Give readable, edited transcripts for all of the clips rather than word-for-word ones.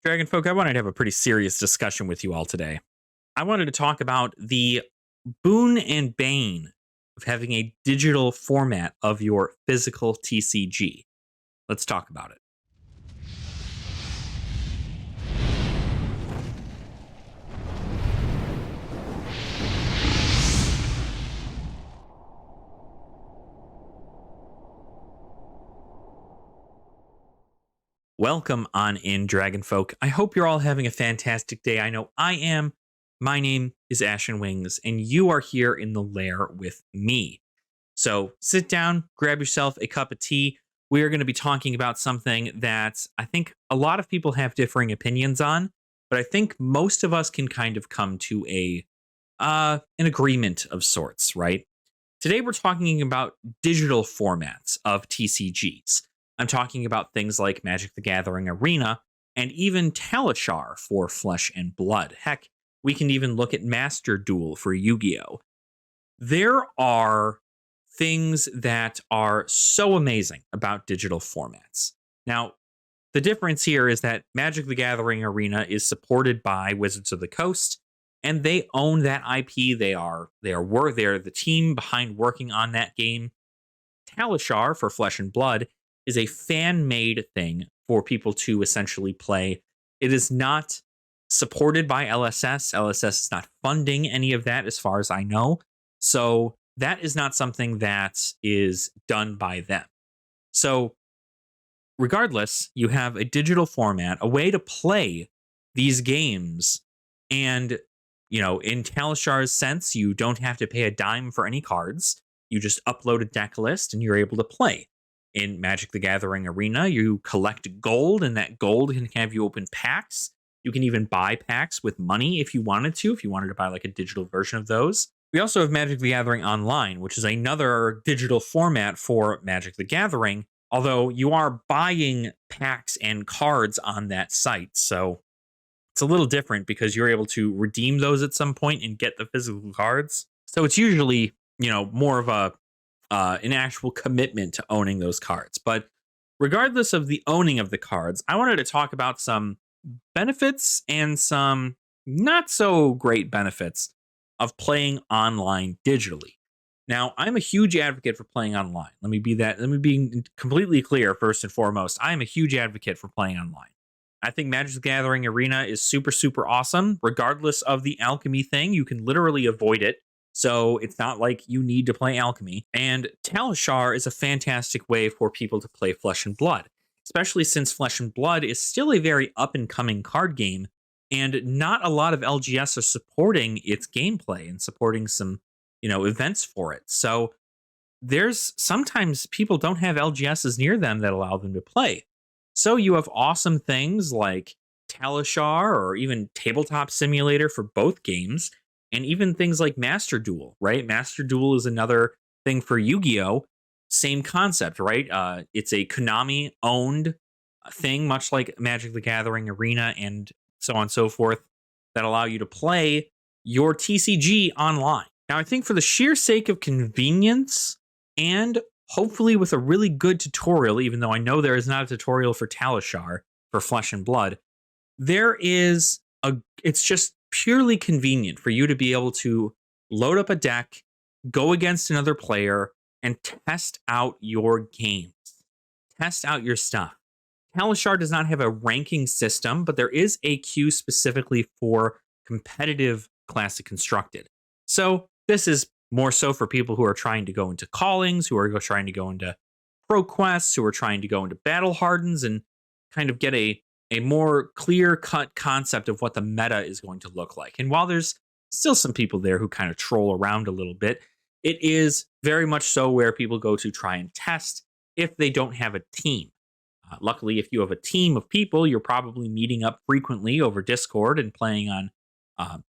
Dragon folk, I wanted to have a pretty serious discussion with you all today. I wanted to talk about the boon and bane of having a digital format of your physical TCG. Let's talk about it. Welcome on in, Dragon folk. I hope you're all having a fantastic day. I know I am. My name is Ashen Wings, and you are here in the lair with me. So sit down, grab yourself a cup of tea. We are going to be talking about something that I think a lot of people have differing opinions on, but I think most of us can kind of come to an agreement of sorts, right? Today we're talking about digital formats of TCGs. I'm talking about things like Magic the Gathering Arena and even Talishar for Flesh and Blood. Heck, we can even look at Master Duel for Yu-Gi-Oh! There are things that are so amazing about digital formats. Now, the difference here is that Magic the Gathering Arena is supported by Wizards of the Coast, and they own that IP. They're the team behind working on that game. Talishar for Flesh and Blood is a fan-made thing for people to essentially play. It is not supported by LSS. LSS is not funding any of that as far as I know. So that is not something that is done by them. So regardless, you have a digital format, a way to play these games. And, in Talishar's sense, you don't have to pay a dime for any cards. You just upload a deck list and you're able to play. In Magic the Gathering Arena, you collect gold, and that gold can have you open packs. You can even buy packs with money if you wanted to buy like a digital version of those. We also have Magic the Gathering Online, which is another digital format for Magic the Gathering, although you are buying packs and cards on that site. So it's a little different because you're able to redeem those at some point and get the physical cards. So it's usually, more of an actual commitment to owning those cards. But regardless of the owning of the cards, I wanted to talk about some benefits and some not so great benefits of playing online digitally. Now, I'm a huge advocate for playing online. Let me be completely clear first and foremost. I am a huge advocate for playing online. I think Magic the Gathering Arena is super, super awesome. Regardless of the alchemy thing, you can literally avoid it. So it's not like you need to play alchemy. And Talishar is a fantastic way for people to play Flesh and Blood, especially since Flesh and Blood is still a very up and coming card game. And not a lot of LGS are supporting its gameplay and supporting some, events for it. So there's sometimes people don't have LGSs near them that allow them to play. So you have awesome things like Talishar or even Tabletop Simulator for both games, and even things like Master Duel, right? Master Duel is another thing for Yu-Gi-Oh! Same concept, right? It's a Konami owned thing, much like Magic the Gathering Arena and so on and so forth, that allow you to play your TCG online. Now, I think for the sheer sake of convenience and hopefully with a really good tutorial, even though I know there is not a tutorial for Talishar for Flesh and Blood, it's just purely convenient for you to be able to load up a deck, go against another player, and test out your games. Test out your stuff. Talishar does not have a ranking system, but there is a queue specifically for competitive Classic Constructed. So this is more so for people who are trying to go into callings, who are trying to go into pro quests, who are trying to go into battle hardens and kind of get a more clear-cut concept of what the meta is going to look like. And while there's still some people there who kind of troll around a little bit, it is very much so where people go to try and test if they don't have a team. Luckily, if you have a team of people, you're probably meeting up frequently over Discord and playing on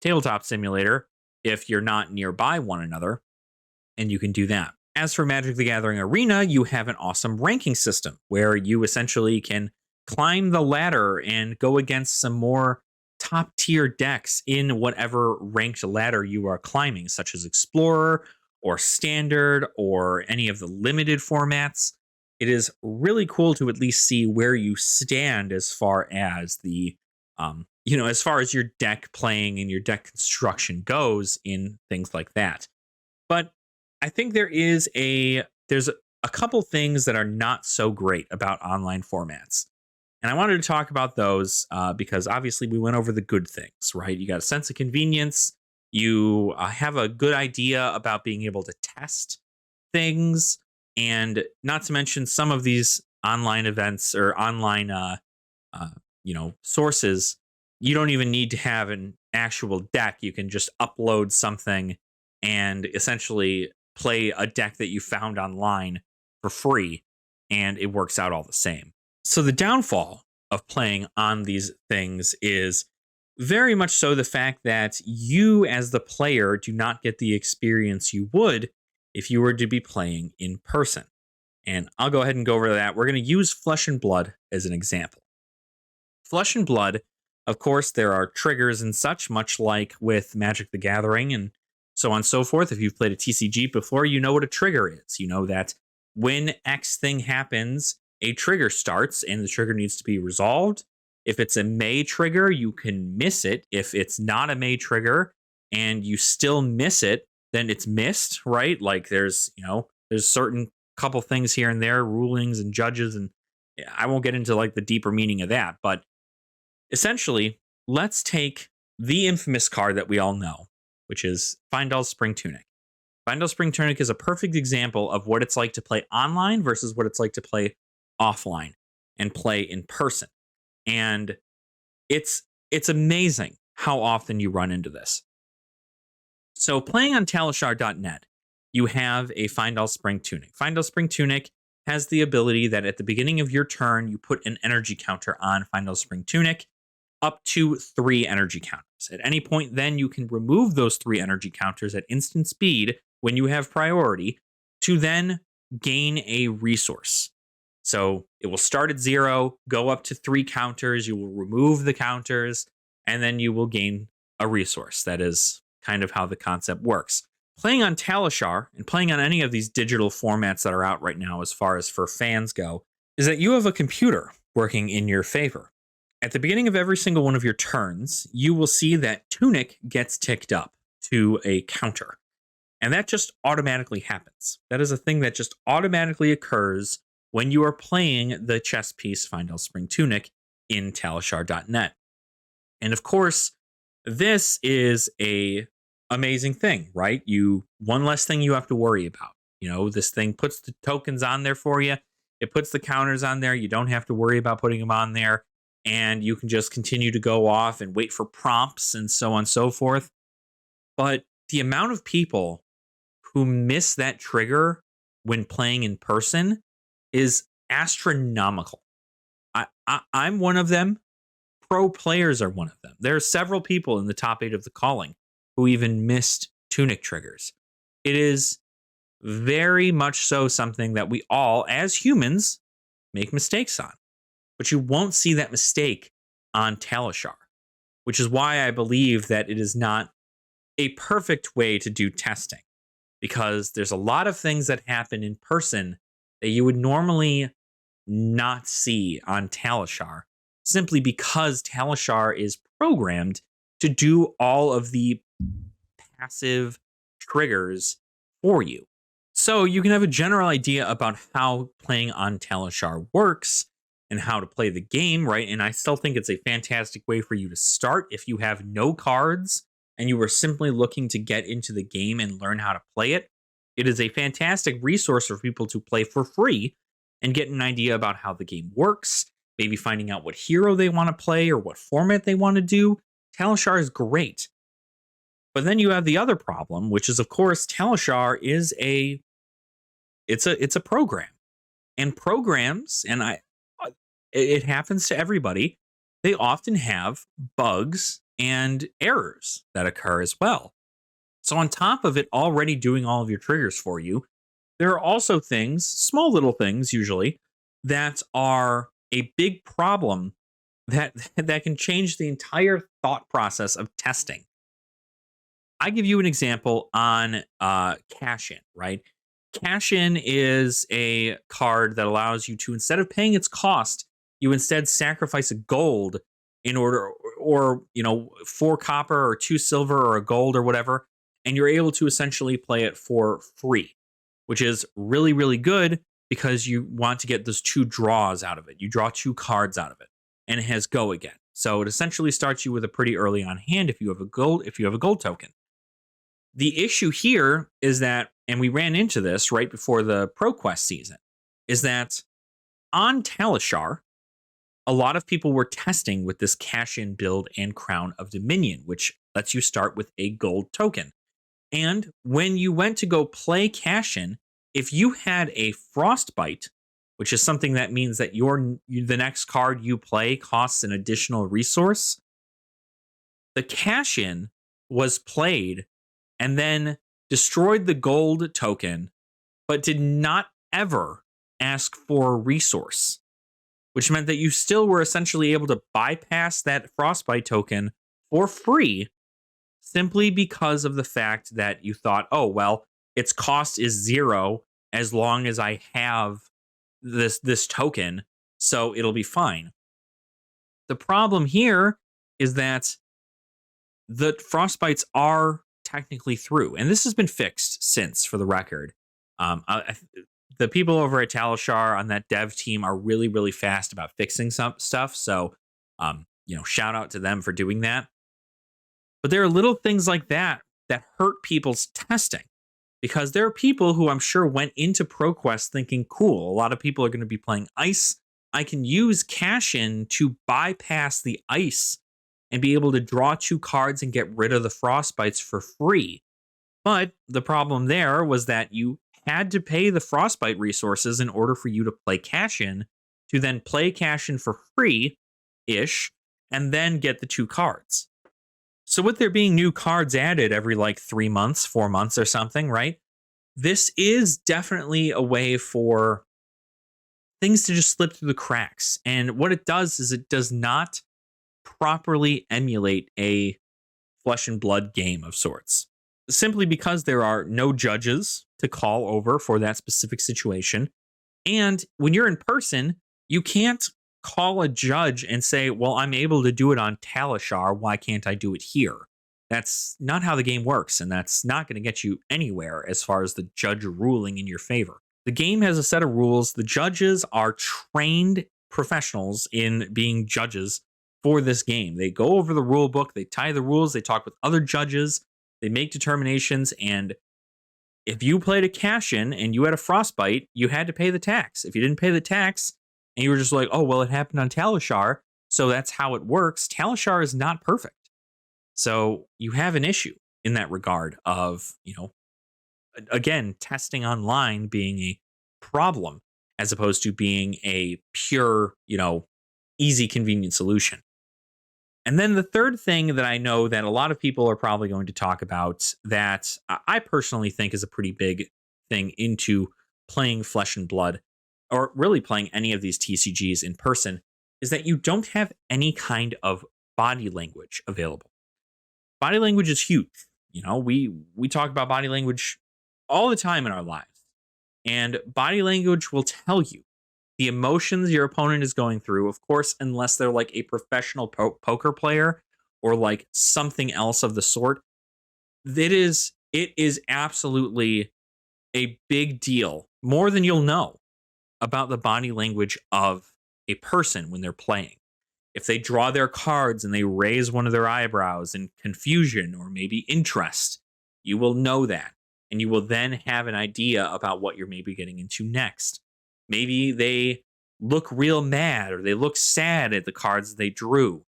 Tabletop Simulator if you're not nearby one another, and you can do that. As for Magic the Gathering Arena, you have an awesome ranking system where you essentially can climb the ladder and go against some more top tier decks in whatever ranked ladder you are climbing, such as Explorer or Standard or any of the limited formats. It is really cool to at least see where you stand as far as the As far as your deck playing and your deck construction goes in things like that. But I think there's a couple things that are not so great about online formats. And I wanted to talk about those because obviously we went over the good things, right? You got a sense of convenience. You have a good idea about being able to test things. And not to mention some of these online events or online, sources, you don't even need to have an actual deck. You can just upload something and essentially play a deck that you found online for free, and it works out all the same. So the downfall of playing on these things is very much so the fact that you, as the player, do not get the experience you would if you were to be playing in person. And I'll go ahead and go over that. We're going to use Flesh and Blood as an example. Flesh and Blood, of course, there are triggers and such, much like with Magic the Gathering and so on and so forth. If you've played a TCG before, you know what a trigger is. You know that when X thing happens, a trigger starts and the trigger needs to be resolved. If it's a May trigger, you can miss it. If it's not a May trigger and you still miss it, then it's missed, right? Like there's certain couple things here and there, rulings and judges, and I won't get into like the deeper meaning of that, but essentially, let's take the infamous card that we all know, which is Findal's Spring Tunic. Findal's Spring Tunic is a perfect example of what it's like to play online versus what it's like to play offline and play in person. And it's amazing how often you run into this. So playing on Talishar.net, you have a Findal Spring Tunic. Findal Spring Tunic has the ability that at the beginning of your turn, you put an energy counter on Findal Spring Tunic, up to 3 energy counters. At any point, then you can remove those 3 energy counters at instant speed when you have priority to then gain a resource. So it will start at 0, go up to 3 counters, you will remove the counters, and then you will gain a resource. That is kind of how the concept works. Playing on Talishar and playing on any of these digital formats that are out right now, as far as for fans go, is that you have a computer working in your favor. At the beginning of every single one of your turns, you will see that Tunic gets ticked up to a counter. And that just automatically happens. That is a thing that just automatically occurs when you are playing the chess piece Findal Spring Tunic in Talishar.net. And of course, this is a amazing thing, right? One less thing you have to worry about. This thing puts the tokens on there for you. It puts the counters on there. You don't have to worry about putting them on there. And you can just continue to go off and wait for prompts and so on and so forth. But the amount of people who miss that trigger when playing in person is astronomical. I'm one of them. Pro players are one of them. There are several people in the top 8 of the calling who even missed Tunic triggers. It is very much so something that we all, as humans, make mistakes on. But you won't see that mistake on Talishar, which is why I believe that it is not a perfect way to do testing, because there's a lot of things that happen in person that you would normally not see on Talishar, simply because Talishar is programmed to do all of the passive triggers for you. So you can have a general idea about how playing on Talishar works and how to play the game, right? And I still think it's a fantastic way for you to start if you have no cards and you are simply looking to get into the game and learn how to play it. It is a fantastic resource for people to play for free and get an idea about how the game works, maybe finding out what hero they want to play or what format they want to do. Talishar is great. But then you have the other problem, which is, of course, Talishar is it's a program. And programs, and it happens to everybody, they often have bugs and errors that occur as well. So on top of it already doing all of your triggers for you, there are also things, small little things usually, that are a big problem that can change the entire thought process of testing. I give you an example on Cash In, right? Cash In is a card that allows you to, instead of paying its cost, you instead sacrifice a gold in order, or 4 copper or 2 silver or a gold or whatever, and you're able to essentially play it for free, which is really, really good because you want to get those 2 draws out of it. You draw 2 cards out of it, and it has go again. So it essentially starts you with a pretty early on hand if you have a gold token. The issue here is that, and we ran into this right before the ProQuest season, is that on Talishar, a lot of people were testing with this cash-in build and Crown of Dominion, which lets you start with a gold token. And when you went to go play cash-in, if you had a Frostbite, which is something that means that the next card you play costs an additional resource, the cash-in was played and then destroyed the gold token, but did not ever ask for a resource, which meant that you still were essentially able to bypass that Frostbite token for free simply because of the fact that you thought, oh, well, its cost is 0 as long as I have this token, so it'll be fine. The problem here is that the Frostbites are technically through, and this has been fixed since, for the record. The people over at Talishar on that dev team are really, really fast about fixing some stuff. So, shout out to them for doing that. But there are little things like that that hurt people's testing, because there are people who I'm sure went into ProQuest thinking, cool, a lot of people are going to be playing ice. I can use cash-in to bypass the ice and be able to draw 2 cards and get rid of the Frostbites for free. But the problem there was that you had to pay the Frostbite resources in order for you to play cash-in, to then play cash-in for free-ish, and then get the 2 cards. So with there being new cards added every 3 months, 4 months or something, right? This is definitely a way for things to just slip through the cracks. And what it does is it does not properly emulate a flesh and blood game of sorts, simply because there are no judges to call over for that specific situation. And when you're in person, you can't call a judge and say, well, I'm able to do it on Talishar, why can't I do it here? That's not how the game works, and that's not going to get you anywhere as far as the judge ruling in your favor. The game has a set of rules. The judges are trained professionals in being judges for this game. They go over the rule book, they tie the rules, they talk with other judges, they make determinations, and if you played a cash-in and you had a Frostbite, you had to pay the tax. If you didn't pay the tax and you were just like, oh, well, it happened on Talishar, so that's how it works, Talishar is not perfect. So you have an issue in that regard of, again, testing online being a problem as opposed to being a pure, easy, convenient solution. And then the third thing that I know that a lot of people are probably going to talk about that I personally think is a pretty big thing into playing Flesh and Blood, or really playing any of these TCGs in person, is that you don't have any kind of body language available. Body language is huge. We talk about body language all the time in our lives. And body language will tell you the emotions your opponent is going through, of course, unless they're like a professional poker player or something else of the sort. It is absolutely a big deal, more than you'll know, about the body language of a person when they're playing. If they draw their cards and they raise one of their eyebrows in confusion or maybe interest, you will know that. And you will then have an idea about what you're maybe getting into next. Maybe they look real mad or they look sad at the cards they drew.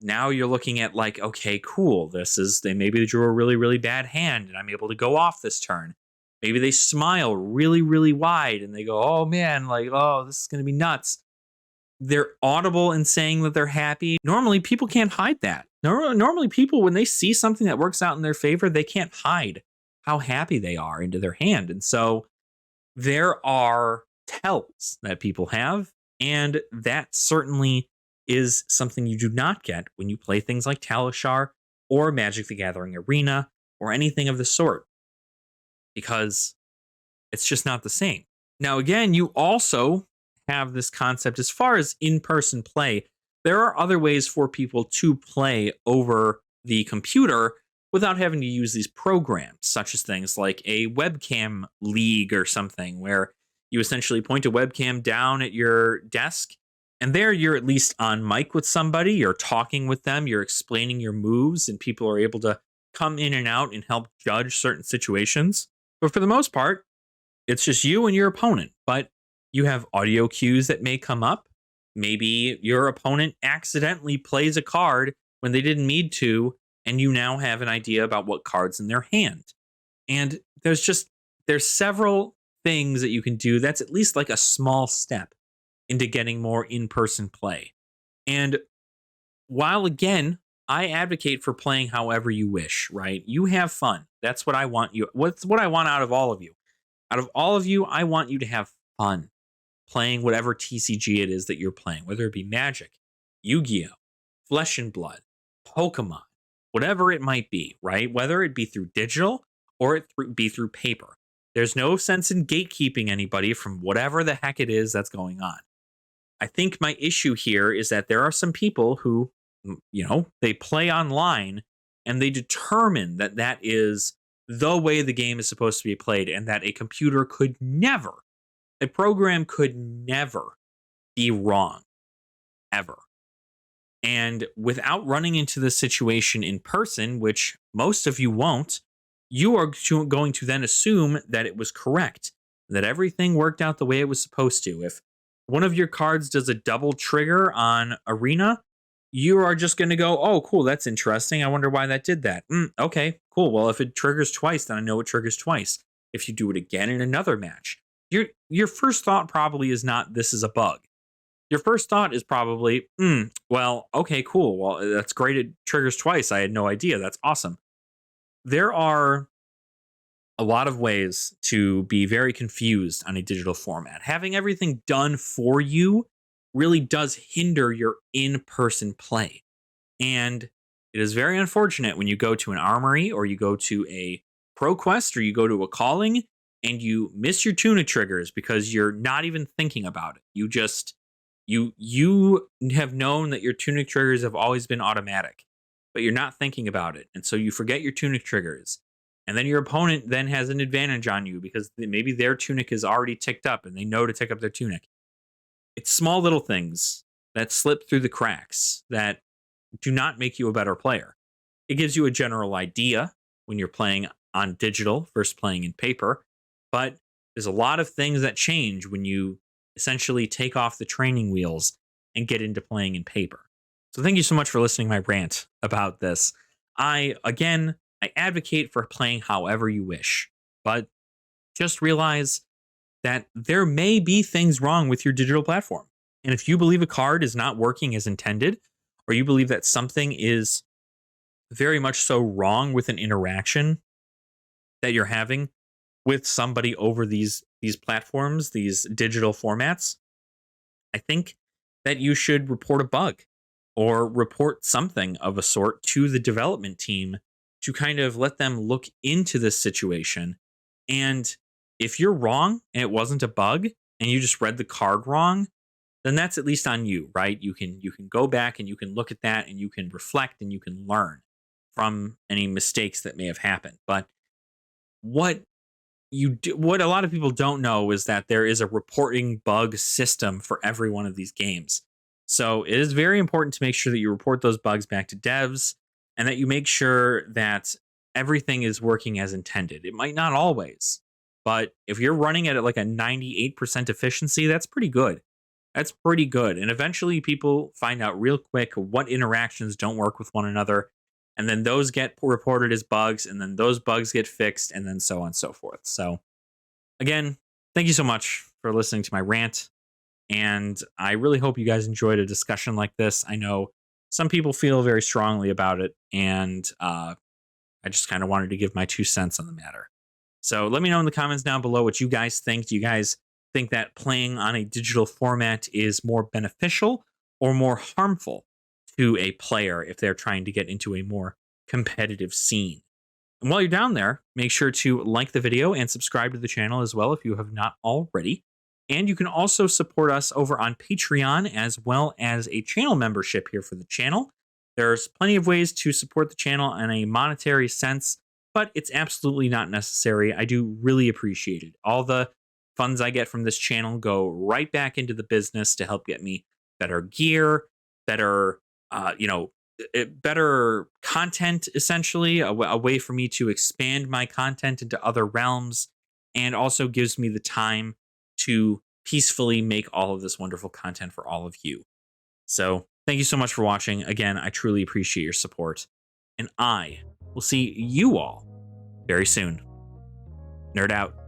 Now you're looking at okay, cool. Maybe they drew a really, really bad hand and I'm able to go off this turn. Maybe they smile really, really wide and they go, oh man, this is going to be nuts. They're audible in saying that they're happy. Normally, people can't hide that. Normally, people, when they see something that works out in their favor, they can't hide how happy they are into their hand. And so there are tells that people have, and that certainly is something you do not get when you play things like Talishar or Magic the Gathering Arena or anything of the sort, because it's just not the same. Now, again, you also have this concept as far as in-person play. there are other ways for people to play over the computer without having to use these programs, such as things like a webcam league or something, where you essentially point a webcam down at your desk. And there you're at least on mic with somebody, you're talking with them, you're explaining your moves, and people are able to come in and out and help judge certain situations. But for the most part, it's just you and your opponent. But you have audio cues that may come up. Maybe your opponent accidentally plays a card when they didn't need to, and you now have an idea about what cards in their hand. And there's several things that you can do that's at least like a small step into getting more in-person play. And while again, I advocate for playing however you wish, right? You have fun. That's what I want you. What's what I want out of all of you. Out of all of you, I want you to have fun playing whatever TCG it is that you're playing, whether it be Magic, Yu-Gi-Oh, Flesh and Blood, Pokemon, whatever it might be, right? Whether it be through digital or it be through paper. There's no sense in gatekeeping anybody from whatever the heck it is that's going on. I think my issue here is that there are some people who, they play online and they determine that that is the way the game is supposed to be played, and that a computer could never, a program could never be wrong, ever. And without running into this situation in person, which most of you won't, you are going to then assume that it was correct, that everything worked out the way it was supposed to. If one of your cards does a double trigger on Arena, you are just going to go, oh, cool, that's interesting. I wonder why that did that. Okay, cool. Well, if it triggers twice, then I know it triggers twice. If you do it again in another match, your first thought probably is not, this is a bug. Your first thought is probably, well, okay, cool. Well, that's great. It triggers twice. I had no idea. That's awesome. There are a lot of ways to be very confused on a digital format. Having everything done for you really does hinder your in-person play. And it is very unfortunate when you go to an armory or you go to a ProQuest or you go to a calling and you miss your tuna triggers because you're not even thinking about it. You just, you have known that your tunic triggers have always been automatic, but you're not thinking about it. And so you forget your tunic triggers. And then your opponent then has an advantage on you because maybe their tunic is already ticked up and they know to tick up their tunic. It's small little things that slip through the cracks that do not make you a better player. It gives you a general idea when you're playing on digital versus playing in paper, but there's a lot of things that change when you essentially take off the training wheels and get into playing in paper. So thank you so much for listening to my rant about this. I advocate for playing however you wish, but just realize that there may be things wrong with your digital platform. And if you believe a card is not working as intended, or you believe that something is very much so wrong with an interaction that you're having with somebody over these platforms, these digital formats, I think that you should report a bug or report something of a sort to the development team to kind of let them look into this situation. And if you're wrong and it wasn't a bug and you just read the card wrong, then that's at least on you, right? You can go back and you can look at that and you can reflect and you can learn from any mistakes that may have happened. But what a lot of people don't know is that there is a reporting bug system for every one of these games. So it is very important to make sure that you report those bugs back to devs and that you make sure that everything is working as intended. It might not always, but if you're running at like a 98% efficiency, that's pretty good. That's pretty good. And eventually people find out real quick what interactions don't work with one another. And then those get reported as bugs, and then those bugs get fixed, and then so on and so forth. So again, thank you so much for listening to my rant. And I really hope you guys enjoyed a discussion like this. I know some people feel very strongly about it, and I just kind of wanted to give my 2 cents on the matter. So let me know in the comments down below what you guys think. Do you guys think that playing on a digital format is more beneficial or more harmful to a player if they're trying to get into a more competitive scene? And while you're down there, make sure to like the video and subscribe to the channel as well if you have not already. And you can also support us over on Patreon as well as a channel membership here for the channel. There's plenty of ways to support the channel in a monetary sense, but it's absolutely not necessary. I do really appreciate it. All the funds I get from this channel go right back into the business to help get me better gear, better, better content, essentially, a way for me to expand my content into other realms, and also gives me the time to peacefully make all of this wonderful content for all of you. So thank you so much for watching. Again, I truly appreciate your support, and I will see you all very soon. Nerd out.